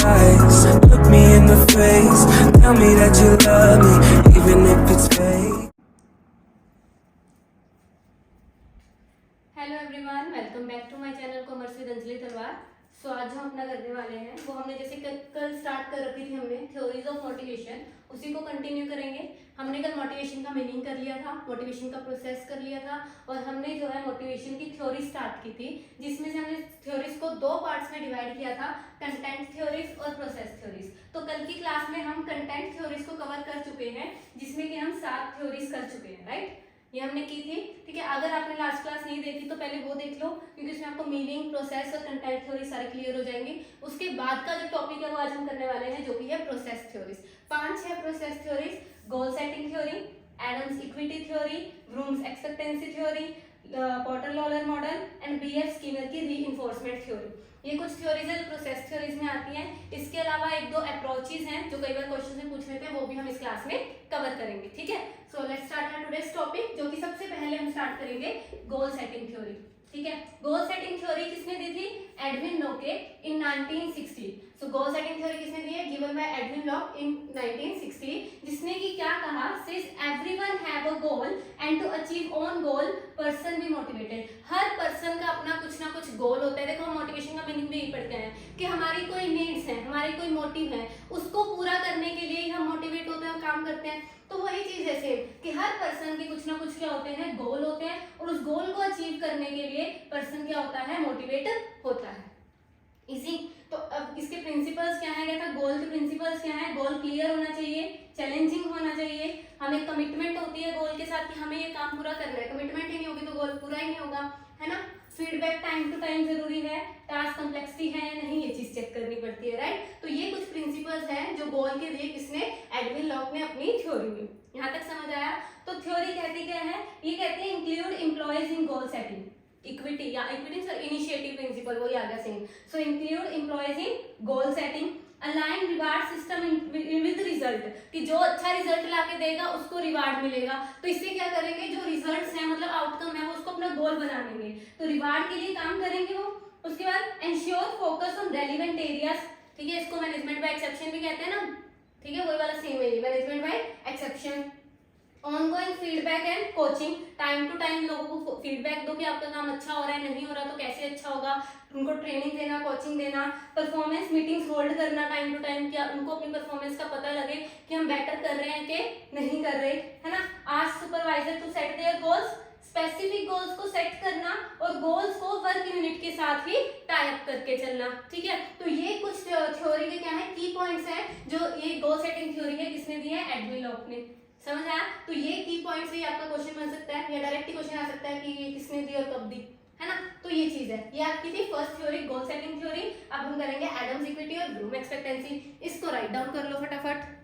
lies. Look me in the face, tell me that you love me, even if it's fake. Hello everyone, welcome back to my channel commerce with Anjali Talwar. So आज जो हम अपना करने वाले हैं वो हमने जैसे कल स्टार्ट कर रखी थी हमने थ्योरीज ऑफ मोटिवेशन, उसी को कंटिन्यू करेंगे। हमने कल मोटिवेशन का मीनिंग कर लिया था, मोटिवेशन का प्रोसेस कर लिया था और हमने जो है मोटिवेशन की थ्योरी स्टार्ट की थी, जिसमें से हमने थ्योरीज को दो पार्ट्स में डिवाइड किया था, कंटेंट थ्योरीज और प्रोसेस थ्योरीज। तो कल की क्लास में हम कंटेंट थ्योरीज को कवर कर चुके हैं, जिसमें कि हम 7 थ्योरीज कर चुके हैं, राइट। ये हमने की थी, ठीक है। अगर आपने लास्ट क्लास नहीं देखी तो पहले वो देख लो, क्योंकि उसमें आपको मीनिंग, प्रोसेस और कंटेंट थ्योरी सारे क्लियर हो जाएंगे। उसके बाद का जो टॉपिक है वो आज हम करने वाले हैं, जो कि है प्रोसेस थ्योरीज। 5 है process theories: goal setting theory, Adams equity theory, Vroom's expectancy theory, Porter Lawler model and BF Skinner की रीइंफोर्समेंट थ्योरी। ये कुछ थ्योरीज है जो प्रोसेस थ्योरीज में आती हैं। इसके अलावा एक दो अप्रोचेज हैं जो कई बार क्वेश्चन में पूछ लेते हैं, वो भी हम इस क्लास में कवर करेंगे, ठीक है। So let's start our today's topic, जो कि सबसे पहले हम स्टार्ट करेंगे गोल सेटिंग थ्योरी, ठीक है। गोल सेटिंग थ्योरी किसने दी थी? Edwin Locke in 1960। So goal setting theory किसने दी है? Given by Edwin Locke in 1960, जिसने कि क्या कहा, since everyone have a goal and to achieve own goal person be motivated. हर पर्सन का अपना कुछ ना कुछ गोल होता है। देखो, हम मोटिवेशन का मीनिंग भी यही पढ़ते हैं कि हमारी कोई नीड्स है, हमारी कोई मोटिव है, उसको पूरा करने के लिए ही हम मोटिवेट होते हैं और काम करते हैं। तो वही चीज है सेम, कि हर पर्सन के कुछ ना कुछ क्या होते हैं, गोल होते हैं, और उस गोल को अचीव करने के लिए पर्सन क्या होता है, मोटिवेट होता है। इसी तो अब इसके प्रिंसिपल्स क्या है, कहता गोल के प्रिंसिपल्स क्या है? गोल क्लियर होना चाहिए, चैलेंजिंग होना चाहिए, हमें कमिटमेंट होती है गोल के साथ कि हमें ये काम पूरा करना है। कमिटमेंट ही नहीं होगी तो गोल पूरा ही नहीं होगा, है ना। फीडबैक टाइम टू टाइम जरूरी है, टास्क कॉम्प्लेक्सिटी है या नहीं, ये चीज चेक करनी पड़ती है, राइट। तो ये कुछ प्रिंसिपल्स हैं जो गोल के लिए किसने, एडविन लॉक ने अपनी थ्योरी में। यहाँ तक समझ आया? तो थ्योरी कहती क्या है? ये कहती है इंक्लूड एम्प्लॉयज इन गोल सेटिंग, इक्विटी या इक्विटी सर इनिशिएटिव प्रिंसिपल, वही आ गया same. So include employees in goal setting, align reward system with result, कि जो अच्छा रिजल्ट लाके देगा उसको रिवार्ड मिलेगा। तो इससे क्या करेंगे, जो रिजल्ट्स हैं मतलब आउटकम है, वो उसको अपना गोल बना लेंगे, तो रिवार्ड के लिए काम करेंगे वो। उसके बाद ensure focus on relevant areas, ठीक है, इसको मैनेजमेंट बाय एक्सेप्शन भी कहते हैं ना, ठीक है, वही वाला सेम है, management by exception. Ongoing feedback and coaching, time to time लोगों को फीडबैक दो कि आपका काम अच्छा हो रहा है, नहीं हो रहा तो कैसे अच्छा होगा, उनको ट्रेनिंग देना, कोचिंग देना। परफॉर्मेंस मीटिंग्स होल्ड करना टाइम टू टाइम, क्या उनको अपनी परफॉर्मेंस का पता लगे कि हम बेटर कर रहे हैं कि नहीं कर रहे, है ना। Ask supervisor to set their goals, specific goals को सेट करना और गोल्स को वर्क यूनिट के साथ ही टाई अप करके चलना, ठीक है। तो ये कुछ थ्योरी के क्या है, की पॉइंट्स हैं जो ये गोल सेटिंग थ्योरी है, किसने दी है, एडविन लॉक ने। समझ आया? तो ये की पॉइंट्स से आपका क्वेश्चन बन सकता है, या डायरेक्ट ही क्वेश्चन आ सकता है कि ये किसने दी और कब दी, है ना। तो ये चीज है, ये आपकी थी first theory, goal setting theory. अब हम करेंगे एडम्स इक्विटी और ब्लूम एक्सपेक्टेंसी। इसको राइट डाउन कर लो फटाफट।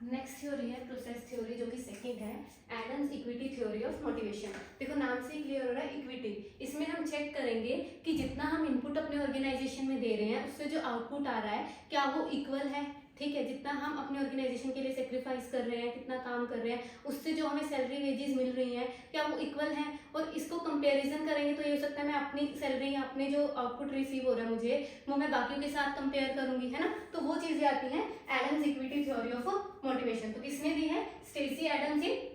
नेक्स्ट थ्योरी है प्रोसेस थ्योरी, जो कि सेकंड है, Adams equity theory of motivation. देखो नाम से ही क्लियर हो रहा है, इक्विटी। इसमें हम चेक करेंगे कि जितना हम इनपुट अपने ऑर्गेनाइजेशन में दे रहे हैं, उससे जो आउटपुट आ रहा है क्या वो इक्वल है, ठीक है। जितना हम अपने ऑर्गेनाइजेशन के लिए सेक्रीफाइस कर रहे हैं, कितना काम कर रहे हैं, उससे जो हमें सैलरी वेजेस मिल रही हैं क्या वो इक्वल हैं। और इसको कंपैरिजन करेंगे तो ये हो सकता है मैं अपनी सैलरी या अपने जो आउटपुट रिसीव हो रहा है मुझे, वो मैं बाकियों के साथ कंपेयर करूंगी, है ना। तो वो चीजें आती हैं Adams equity theory of motivation. तो किसने दी है? Stacy Adams in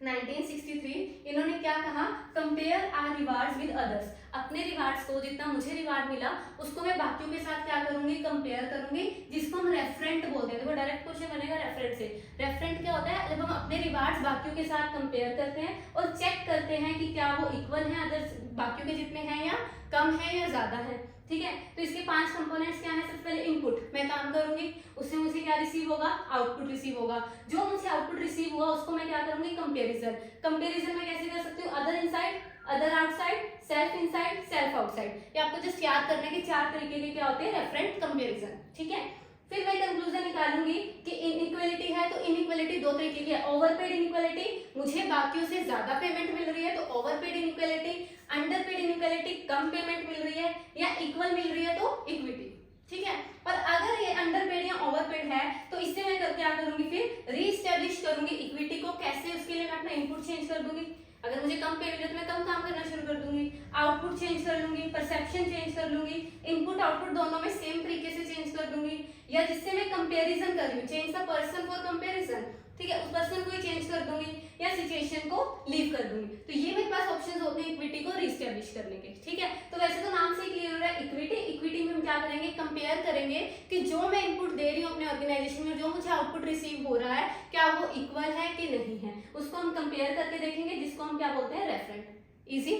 1963। इन्होंने क्या कहा, compare our rewards with others, अपने रिवार्ड्स को, जितना मुझे रिवार्ड मिला उसको मैं बाकियों के साथ क्या करूंगी, कंपेयर करूंगी, जिसको हम रेफरेंट बोलते हैं। देखो डायरेक्ट क्वेश्चन बनेगा रेफरेंट से। रेफरेंट क्या होता है? जब हम अपने रिवार्ड्स बाकियों के साथ कंपेयर करते हैं और चेक करते हैं कि क्या वो इक्वल है अदर्स बाकियों के जितने हैं, या कम है या ज्यादा है, ठीक है। तो इसके 5 कंपोनेंट्स क्या है? सबसे पहले इनपुट, मैं काम करूंगी, उससे मुझे क्या रिसीव होगा, आउटपुट रिसीव होगा। जो मुझे आउटपुट रिसीव हुआ उसको मैं क्या करूंगी, कंपैरिजन। कंपैरिजन में कैसे कर सकती हूँ, other inside, other outside, self inside, self outside. ये आपको जस्ट याद करने के 4 तरीके के क्या होते हैं, रेफरेंट, कंपैरिजन, ठीक है। फिर मैं कंक्लूजन निकालूंगी कि इनइक्वालिटी है तो इनइक्वालिटी 2 तरीके की है, ओवरपेड इनइक्वालिटी, मुझे बाकियों से ज्यादा पेमेंट मिल रही है तो ओवरपेड इनइक्वालिटी, अंडरपेड इनइक्वालिटी, कम पेमेंट मिल रही है, या इक्वल मिल रही है तो इक्विटी, ठीक है। पर अगर ये अंडरपेड या ओवरपेड है तो इससे मैं क्या करूंगी, फिर रीस्टैब्लिश करूंगी इक्विटी को। कैसे? उसके लिए मैं अपना इनपुट चेंज कर दूंगी, अगर मुझे कम पे मिल रहा है तो मैं कम काम करना शुरू कर दूंगी, आउटपुट चेंज कर लूंगी, परसेप्शन चेंज कर लूंगी, इनपुट आउटपुट दोनों में सेम तरीके से चेंज कर दूंगी, या जिससे मैं कंपैरिजन कर रही हूँ, change the person for comparison, ठीक है, उस पर्सन को ही चेंज कर दूंगी या सिचुएशन को लीव कर दूंगी। तो ये मेरे पास ऑप्शंस होते हैं इक्विटी को रीस्टैब्लिश करने के, ठीक है। तो वैसे तो नाम से ही क्लियर हो रहा है इक्विटी, इक्विटी में हम क्या करेंगे, कंपेयर करेंगे कि जो मैं इनपुट दे रही हूँ अपने ऑर्गेनाइजेशन में, जो मुझे आउटपुट रिसीव हो रहा है, क्या वो इक्वल है कि नहीं है, उसको हम कंपेयर करके देखेंगे, जिसको हम क्या बोलते हैं, रेफरेंस। इजी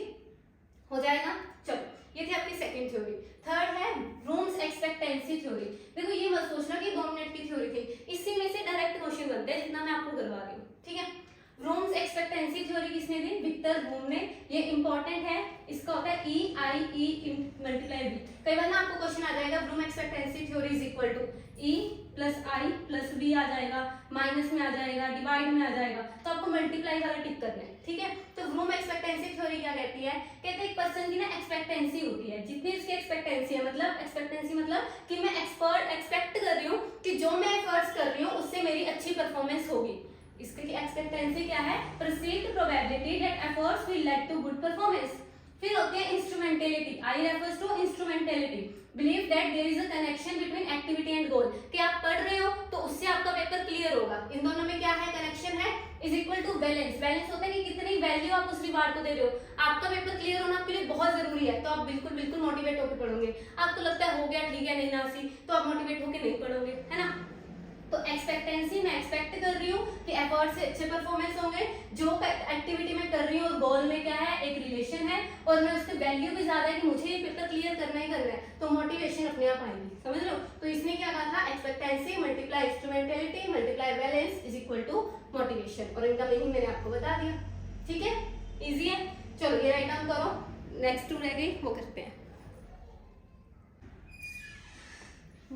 हो जाएगा। चलो ये थी आपकी सेकंड थ्योरी। थर्ड है रूम्स एक्सपेक्टेंसी थ्योरी। देखो ये मत सोचना कि 2 मिनट की थ्योरी थी, इसी में से डायरेक्ट क्वेश्चन बनते हैं जितना मैं आपको करवा रही हूँ, ठीक है। रूम्स एक्सपेक्टेंसी थ्योरी किसने दी, विक्टर बूम ने। ये इंपॉर्टेंट है, इसका होता है E मल्टीप्लाई बी। कई बार ना आपको क्वेश्चन आ जाएगा Vroom expectancy theory is equal to E plus I plus B आ जाएगा, माइनस में आ जाएगा, डिवाइड में आ जाएगा, तो आपको मल्टीप्लाई वाला टिक करना है, ठीक है। तो रूम एक्सपेक्टेंसी थ्योरी क्या कहती है, कहते हैं एक पर्सन की ना एक्सपेक्टेंसी होती है, जितनी उसकी एक्सपेक्टेंसी है, मतलब एक्सपेक्टेंसी मतलब कि मैं एक्सपेक्ट कर रही हूँ कि जो मैं एफर्ट्स कर रही हूँ उससे मेरी अच्छी परफॉर्मेंस होगी। इसकी एक्सपेक्टेंसी क्या है, perceived probability that efforts will lead to good performance. फिर होती है instrumentality, I refers to instrumentality, believe that there is a connection between activity and goal, कि आप पढ़ रहे हो तो उससे आपका पेपर क्लियर होगा, इन दोनों में क्या है, कनेक्शन है, is equal to balance. Balance होता है कि कितनी वैल्यू आप उस रिवार्ड को दे रहे हो। आपका पेपर क्लियर होना आपके लिए बहुत जरूरी है, तो आप बिल्कुल बिल्कुल मोटिवेट होकर पढ़ोगे। आपको लगता है हो गया ठीक है नहीं नासी, तो आप मोटिवेट होकर नहीं पढ़ोगे, है ना। तो एक्सपेक्टेंसी मैं एक्सपेक्ट कर रही हूँ कि एफर्ट से अच्छे परफॉर्मेंस होंगे, जो एक्टिविटी मैं कर रही हूँ और गोल में क्या है, एक रिलेशन है, और मैं उसकी वैल्यू भी ज्यादा है कि मुझे ये पेपर क्लियर करना ही करना है, तो मोटिवेशन अपने आप आएगी, समझ लो। तो इसने क्या कहा था, expectancy multiply instrumentality multiply balance is equal to motivation, और इनका मीनिंग मैंने आपको बता दिया, ठीक है, इजी है। चलो ये राइट डाउन करो, नेक्स्ट 2 रह गई, वो करते हैं।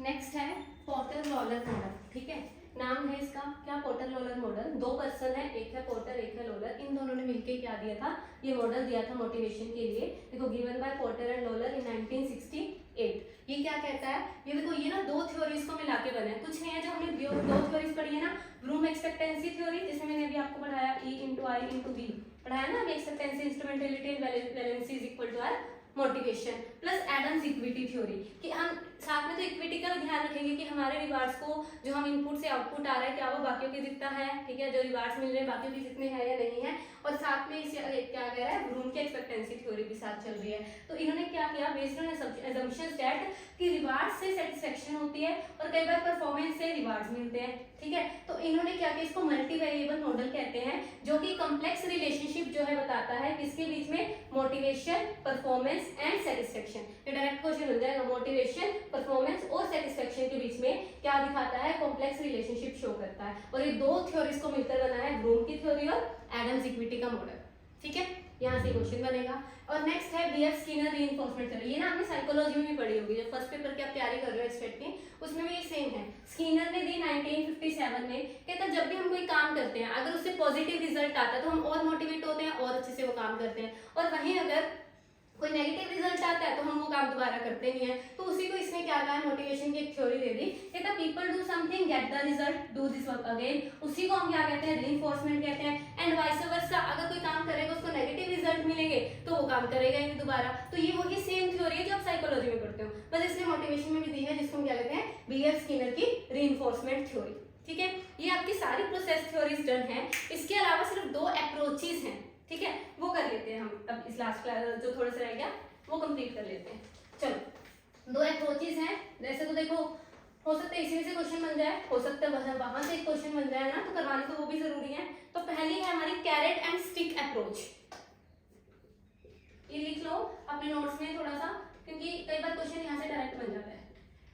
नेक्स्ट है पोर्टर लॉलर मॉडल, ठीक है, नाम है इसका क्या, पोर्टर लॉलर मॉडल। 2 पर्सन है, एक है पोर्टर एक है लॉलर, इन दोनों ने मिलकर क्या दिया था, ये मॉडल दिया था मोटिवेशन के लिए। देखो given by Porter and Lawler in 1968। ये क्या कहता है, ये देखो ये ना 2 थ्योरीज को मिला के बना है, कुछ नहीं है, जो हमने 2 थ्योरीज पढ़ी है ना, रूम एक्सपेक्टेंसी थ्योरी जिसमें मैंने अभी आपको पढ़ाया E into I into B पढ़ाया ना, expectancy instrumentality and balance is equal to our motivation, plus Adams equity theory, कि हम साथ में तो इक्विटी का ध्यान रखेंगे कि हमारे रिवार्ड्स को, जो हम इनपुट से आउटपुट आ रहा है, क्या वो बाकियों के जितना है, ठीक है, जो रिवार्ड्स मिल रहे हैं बाकियों के जितने हैं या नहीं है, और साथ में इसे क्या कह रहा है, रूम की एक्सपेक्टेंसी थ्योरी भी साथ चल रही है। तो इन्होंने क्या किया, बेस्ड ऑन असम्पशंस दैट कि रिवार्ड से सेटिस्फेक्शन होती है और कई बार परफॉर्मेंस से रिवार्ड्स मिलते हैं, ठीक है। तो इन्होंने क्या किया, इसको मल्टी वेरिएबल मॉडल कहते हैं, जो कि कॉम्प्लेक्स रिलेशनशिप जो है बताता है किसके बीच में, मोटिवेशन, परफॉर्मेंस एंड सेटिस्फेक्शन। ये डायरेक्ट क्वेश्चन बन जाएगा, मोटिवेशन, परफॉर्मेंस और सेटिस्फेक्शन के बीच में क्या दिखाता है, कॉम्प्लेक्स रिलेशनशिप शो करता है। और ये 2 थ्योरीज को मिलकर बना है ब्लूम की थ्योरी और एडम्स इक्विटी का मॉडल, ठीक है, यहाँ से क्वेश्चन बनेगा। और नेक्स्ट है बीएफ स्किनर रीइंफोर्समेंट थ्योरी, ये ना आपने साइकोलॉजी में भी पढ़ी होगी, जब फर्स्ट पेपर की आप तैयारी कर रहे हो स्टेट की, उसमें भी ये सेम है। स्किनर ने दी 1957 में, कहता जब भी हम कोई काम करते हैं अगर उससे पॉजिटिव रिजल्ट आता है तो हम और मोटिवेट होते हैं और अच्छे से वो काम करते हैं, और वहीं अगर कोई नेगेटिव रिजल्ट आता है तो हम वो काम दोबारा करते नहीं है। तो उसी को इसने क्या कहा, मोटिवेशन की एक थ्योरी दे दी, कहता people do something get the result, do this work again, उसी को हम क्या कहते हैं, रीइंफोर्समेंट कहते हैं। एंड वाइस वर्सा, अगर कोई काम करेगा उसको नेगेटिव रिजल्ट मिलेंगे तो वो काम करेगा ही नहीं दोबारा। तो ये वही सेम थ्योरी है जो आप साइकोलॉजी में पढ़ते हो, बस इसने मोटिवेशन में भी दी है, जिसको हम क्या कहते हैं, बीएफ स्किनर की रीइंफोर्समेंट थ्योरी, ठीक है। ये आपकी सारी प्रोसेस थ्योरीज डन है, इसके अलावा सिर्फ 2 अप्रोचेस हैं, ठीक है, वो कर लेते हैं हम अब इस लास्ट क्लास जो थोड़ा सा रह गया वो कंप्लीट कर लेते हैं। चलो 2 अप्रोचेस हैं, जैसे तो देखो हो सकता है इसी में से क्वेश्चन बन जाए, हो सकता है वहां से एक क्वेश्चन बन जाए ना, तो करवाने तो वो भी जरूरी है। तो पहली है हमारी कैरेट एंड स्टिक अप्रोच, ये लिख लो अपने नोट्स में थोड़ा सा, क्योंकि कई बार क्वेश्चन यहाँ से डायरेक्ट बन जाता है।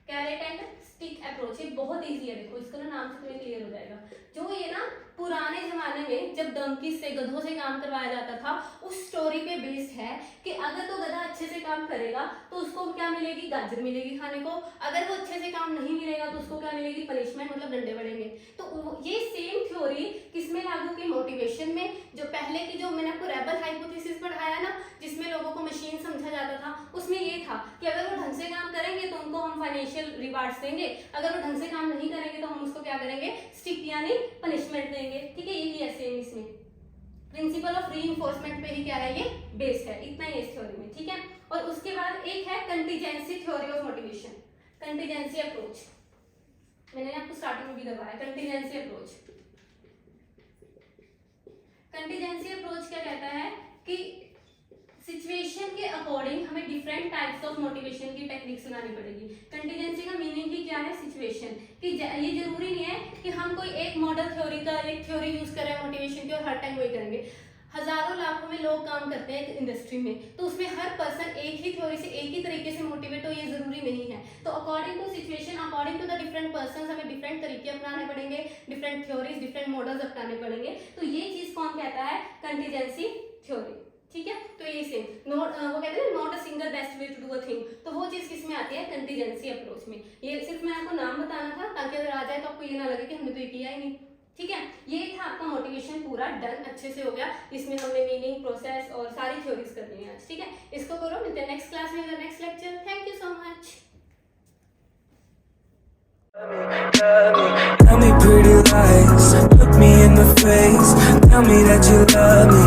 कैरेट एंड स्टिक अप्रोच, ये बहुत इजी है, देखो इसका ना नाम से तुम्हें क्लियर हो जाएगा। जो ये ना पुराने जमाने में जब डंकी से, गधों से काम करवाया जाता था, उस स्टोरी पे बेस्ड है कि अगर तो गधा अच्छे से काम करेगा तो उसको क्या मिलेगी, गाजर मिलेगी खाने को, अगर वो अच्छे से काम नहीं मिलेगा तो उसको क्या मिलेगी, पनिशमेंट, मतलब डंडे पड़ेंगे। तो ये सेम थ्योरी किसमें लागू की, मोटिवेशन में। जो पहले की जो मैंने आपको रेबल हाइपोथेसिस पढ़ाया ना, जिसमें लोगों को मशीन समझा जाता था, उसमें ये था कि अगर वो ढंग से काम करेंगे तो उनको हम फाइनेंशियल रिवार्ड्स देंगे, अगर वो ढंग से काम नहीं करेंगे तो हम उसको क्या करेंगे, स्टिक यानी पनिशमेंट देंगे, ठीक है। यही है सेम इसमें, प्रिंसिपल ऑफ रीइंफोर्समेंट पे ही क्या है, ये बेस है। इतना ही इस थ्योरी में, ठीक है। और उसके बाद एक है contingency theory of motivation, contingency approach. मैंने आपको स्टार्टिंग में भी करवाया कंटीजेंसी अप्रोच। कंटीजेंसी अप्रोच क्या कहता है कि सिचुएशन के अकॉर्डिंग हमें डिफरेंट टाइप्स ऑफ मोटिवेशन की टेक्निक्स बनानी पड़ेगी। कंटीजेंसी का मीनिंग ही क्या है, सिचुएशन, कि ये जरूरी नहीं है कि हम कोई एक मॉडल थ्योरी का एक थ्योरी यूज कर रहे हैं मोटिवेशन की और हर टाइम वही करेंगे। हजारों लाखों में लोग काम करते हैं इंडस्ट्री में, तो उसमें हर पर्सन एक ही थ्योरी से एक ही तरीके से मोटिवेट हो, ये जरूरी नहीं है। तो according to situation, according to the different person हमें डिफरेंट तरीके अपनाने पड़ेंगे, डिफरेंट थ्योरीज, डिफरेंट मॉडल्स अपनाने पड़ेंगे। तो ये चीज कौन कहता है, कंटीजेंसी थ्योरी, ठीक है। तो ये सेम नॉट, वो कहते हैं not a single best way to do a thing, तो वो चीज किस में आती है, कंटीजेंसी अप्रोच में। ये सिर्फ मैं आपको नाम बताना था ताकि अगर आ जाए तो आपको ये ना लगे कि हमने तो ये किया ही नहीं, ठीक है। ये था आपका मोटिवेशन पूरा डन, अच्छे से हो गया। इसमें हमने मीनिंग, प्रोसेस और सारी थ्योरीज कर ली हैं आज, ठीक है। इसको करो, मिलते हैं नेक्स्ट क्लास में, next lecture. Thank you so much. Tell me pretty lies, look me in the face, tell me that you love me